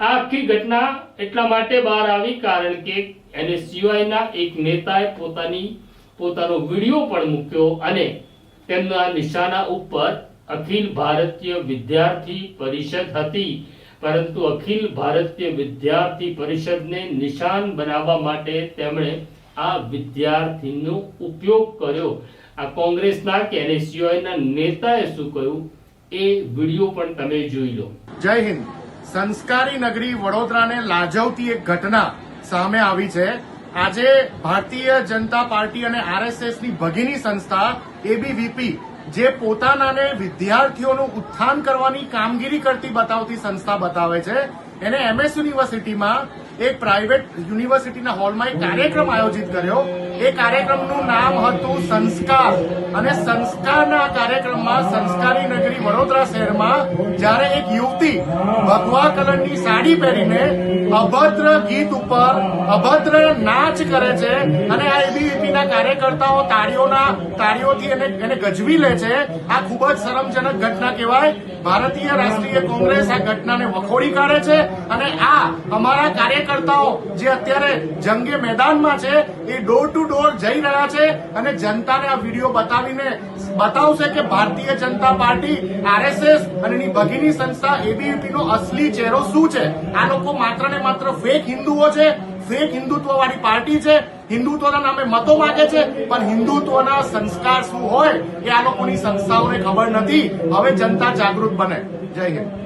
આખી ઘટના એટલા માટે બહાર આવી કારણ કે એનએસયુઆઈના એક નેતાએ પોતાનો વિડીયો પણ મૂક્યો અને તેમના નિશાના ઉપર અખિલ ભારતીય વિદ્યાર્થી પરિષદ હતી, પરંતુ અખિલ ભારતીય વિદ્યાર્થી પરિષદને નિશાન બનાવવા માટે તેમણે આ વિદ્યાર્થીનો ઉપયોગ કર્યો। આ કોંગ્રેસના કે એનએસયુઆઈના નેતાએ શું કહ્યું એ વિડીયો પણ તમે જોઈ લો। જય હિન્દ। સંસ્કારી નગરી વડોદરાને લાજવતી એક ઘટના સામે આવી છે। આજે ભારતીય જનતા પાર્ટી અને આરએસએસની ભગીની સંસ્થા એબીવીપી જે પોતાનાને વિદ્યાર્થીઓનું ઉત્થાન કરવાની કામગીરી કરતી બતાવતી સંસ્થા બતાવે છે, એને એમએસ યુનિવર્સિટીમાં એક પ્રાઇવેટ યુનિવર્સિટીના હોલમાં એક કાર્યક્રમ આયોજિત કર્યો। એ કાર્યક્રમનું નામ હતું સંસ્કાર, અને સંસ્કારના કાર્યક્રમમાં સંસ્કારી નગરી વડોદરા શહેરમાં જ્યારે એક યુવતી ભગવા કલરની સાડી પહેરીને અભદ્ર ગીત ઉપર અભદ્ર નાચ કરે છે અને આ એબીવીપીના કાર્યકર્તાઓ તાળીઓથી એને ગજવી લે છે, આ ખૂબ જ શરમજનક ઘટના કહેવાય। ભારતીય રાષ્ટ્રીય કોંગ્રેસ આ ઘટનાને વખોડી કાઢે છે અને આ અમારા કાર્યકર્તાઓ જે અત્યારે જંગે મેદાનમાં છે એ ડોર ટુ ડોર જઈ રહ્યા છે અને જનતાને આ વિડીયો બતાવીને બતાવશે કે ભારતીય જનતા પાર્ટી, આરએસએસ અને એની ભગીની સંસ્થા એબીવીપીનો અસલી ચહેરો શું છે। આ લોકો માત્ર ને માત્ર ફેક હિન્દુઓ છે, ફેક હિન્દુત્વ વાળી પાર્ટી છે, હિન્દુત્વના નામે મતો માંગે છે, પણ હિન્દુત્વના સંસ્કાર શું હોય એ આ લોકોની સંસ્થાઓને ખબર નથી। હવે જનતા જાગૃત બને। જય હિન્દ।